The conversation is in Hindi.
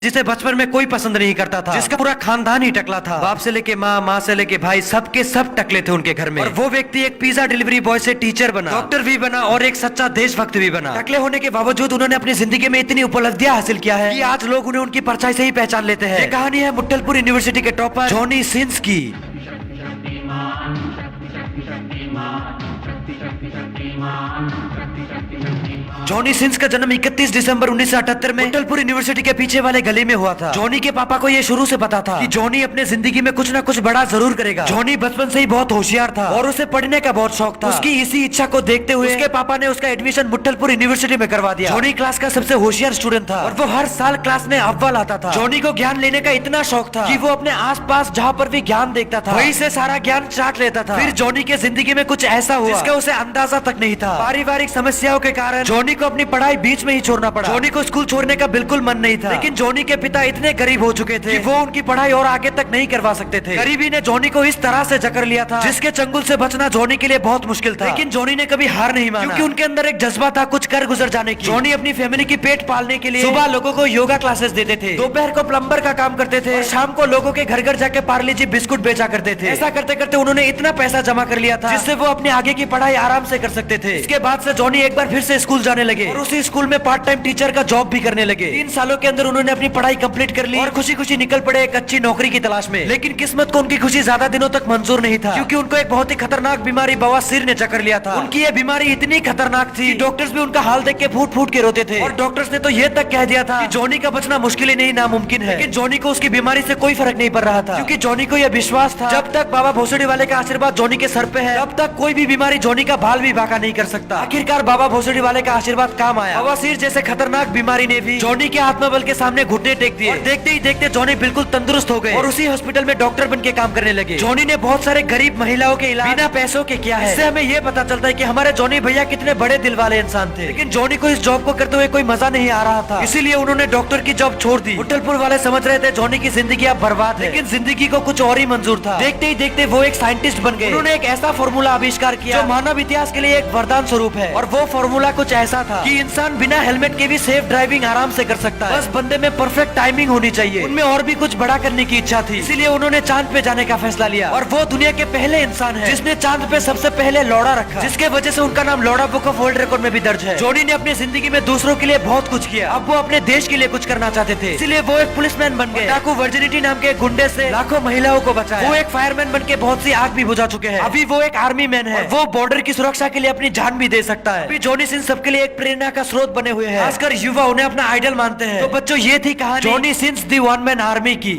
जिसे बचपन में कोई पसंद नहीं करता था, जिसका पूरा खानदान ही टकला था। बाप से लेके माँ, माँ से लेके भाई, सबके सब टकले थे उनके घर में। और वो व्यक्ति एक पिज्जा डिलीवरी बॉय से टीचर बना, डॉक्टर भी बना और एक सच्चा देशभक्त भी बना। टकले होने के बावजूद उन्होंने अपनी जिंदगी में इतनी उपलब्धियां हासिल किया है कि आज लोग उन्हें उनकी परछाई से ही पहचान लेते हैं। ये कहानी है मुट्टलपुर यूनिवर्सिटी के टॉपर जॉनी सिंस की। जॉनी सिंस का जन्म 31 दिसंबर 1978 में मुट्टलपुर यूनिवर्सिटी के पीछे वाले गली में हुआ था। जॉनी के पापा को ये शुरू से पता था कि जॉनी अपने जिंदगी में कुछ ना कुछ बड़ा जरूर करेगा। जॉनी बचपन से ही बहुत होशियार था और उसे पढ़ने का बहुत शौक था। उसकी इसी इच्छा को देखते हुए उसके पापा ने उसका एडमिशन मुट्टलपुर यूनिवर्सिटी में करवा दिया। जॉनी क्लास का सबसे होशियार स्टूडेंट था और वो हर साल क्लास में अव्वल आता था। जॉनी को ज्ञान लेने का इतना शौक था कि वो अपने आस पास जहाँ पर भी ज्ञान देखता था वहीं से सारा ज्ञान चाट लेता था। फिर जॉनी के जिंदगी में कुछ ऐसा हुआ जिसका उसे अंदाजा तक नहीं था। पारिवारिक समस्याओं के कारण जॉनी को अपनी पढ़ाई बीच में ही छोड़ना पड़ा। जॉनी को स्कूल छोड़ने का बिल्कुल मन नहीं था, लेकिन जॉनी के पिता इतने गरीब हो चुके थे कि वो उनकी पढ़ाई और आगे तक नहीं करवा सकते थे। गरीबी ने जॉनी को इस तरह से जकड़ लिया था जिसके चंगुल से बचना जॉनी के लिए बहुत मुश्किल था। लेकिन जॉनी ने कभी हार नहीं माना, क्योंकि उनके अंदर एक जज्बा था कुछ कर गुजर जाने की। जॉनी अपनी फैमिली की पेट पालने के लिए सुबह लोगों को योगा क्लासेस देते थे, दोपहर को प्लम्बर का काम करते थे और शाम को लोगों के घर घर जाके पार्ले जी बिस्कुट बेचा करते थे। ऐसा करते करते उन्होंने इतना पैसा जमा कर लिया था जिससे वो अपने आगे की पढ़ाई आराम से कर सकते थे। इसके बाद से जॉनी एक बार फिर से स्कूल जाने लगे और उसी स्कूल में पार्ट टाइम टीचर का जॉब भी करने लगे। 3 सालों के अंदर उन्होंने अपनी पढ़ाई कंप्लीट कर ली और खुशी खुशी निकल पड़े एक अच्छी नौकरी की तलाश में। लेकिन किस्मत को उनकी खुशी ज्यादा दिनों तक मंजूर नहीं था, क्योंकि उनको एक बहुत ही खतरनाक बीमारी बवासीर ने जकड़ लिया था। उनकी ये बीमारी इतनी खतरनाक थी कि डॉक्टर्स भी उनका हाल देख के फूट फूट के रोते थे और डॉक्टर्स ने तो ये तक कह दिया था कि जॉनी का बचना मुश्किल ही नहीं नामुमकिन है। लेकिन जॉनी को उसकी बीमारी से कोई फर्क नहीं पड़ रहा था, क्योंकि जॉनी को यह विश्वास था जब तक बाबा भोसड़ी वाले का आशीर्वाद जॉनी के सर पे है तब तक कोई भी बीमारी जॉनी का बाल भी बांका नहीं कर सकता। आखिरकार बाबा भोसड़ी वाले का आशीर्वाद काम आया। बवासीर जैसे खतरनाक बीमारी ने भी जॉनी के आत्मबल के सामने घुटने टेक दिए और देखते ही देखते जॉनी बिल्कुल तंदुरुस्त हो गए और उसी हॉस्पिटल में डॉक्टर बन के काम करने लगे। जॉनी ने बहुत सारे गरीब महिलाओं के इलाज बिना पैसों के किया है। इससे हमें ये पता चलता है कि हमारे जॉनी भैया कितने बड़े दिल वाले इंसान थे। लेकिन जॉनी को इस जॉब को करते हुए कोई मजा नहीं आ रहा था, इसीलिए उन्होंने डॉक्टर की जॉब छोड़ दी। मुट्टलपुर वाले समझ रहे थे जॉनी की जिंदगी अब बर्बाद है, लेकिन जिंदगी को कुछ और ही मंजूर था। देखते ही देखते वो एक साइंटिस्ट बन गए। उन्होंने एक ऐसा फॉर्मूला आविष्कार किया जो मानव इतिहास के लिए एक वरदान स्वरूप है। और वो फॉर्मूला कुछ ऐसा था कि इंसान बिना हेलमेट के भी सेफ ड्राइविंग आराम से कर सकता है, बस बंदे में परफेक्ट टाइमिंग होनी चाहिए। उनमें और भी कुछ बड़ा करने की इच्छा थी, इसीलिए उन्होंने चांद पे जाने का फैसला लिया। और वो दुनिया के पहले इंसान है जिसने चांद पे सबसे पहले लौड़ा रखा, जिसके वजह से उनका नाम लौड़ा बुक ऑफ वर्ल्ड रिकॉर्ड में भी दर्ज है। जॉनी ने अपनी जिंदगी में दूसरों के लिए बहुत कुछ किया, अब वो अपने देश के लिए कुछ करना चाहते थे, इसलिए वो एक पुलिसमैन बन गए। डाकू वर्जिनिटी नाम के गुंडे से लाखों महिलाओं को बचाया। वो एक फायरमैन बन के बहुत सी आग भी बुझा चुके हैं। अभी वो एक आर्मी मैन है, वो बॉर्डर की सुरक्षा के लिए अपनी जान भी दे सकता है। अभी जॉनी सिंस सबके लिए एक प्रेरणा का स्रोत बने हुए हैं, खासकर युवा उन्हें अपना आइडल मानते हैं। तो बच्चों, ये थी कहानी Johnny since the one man army की।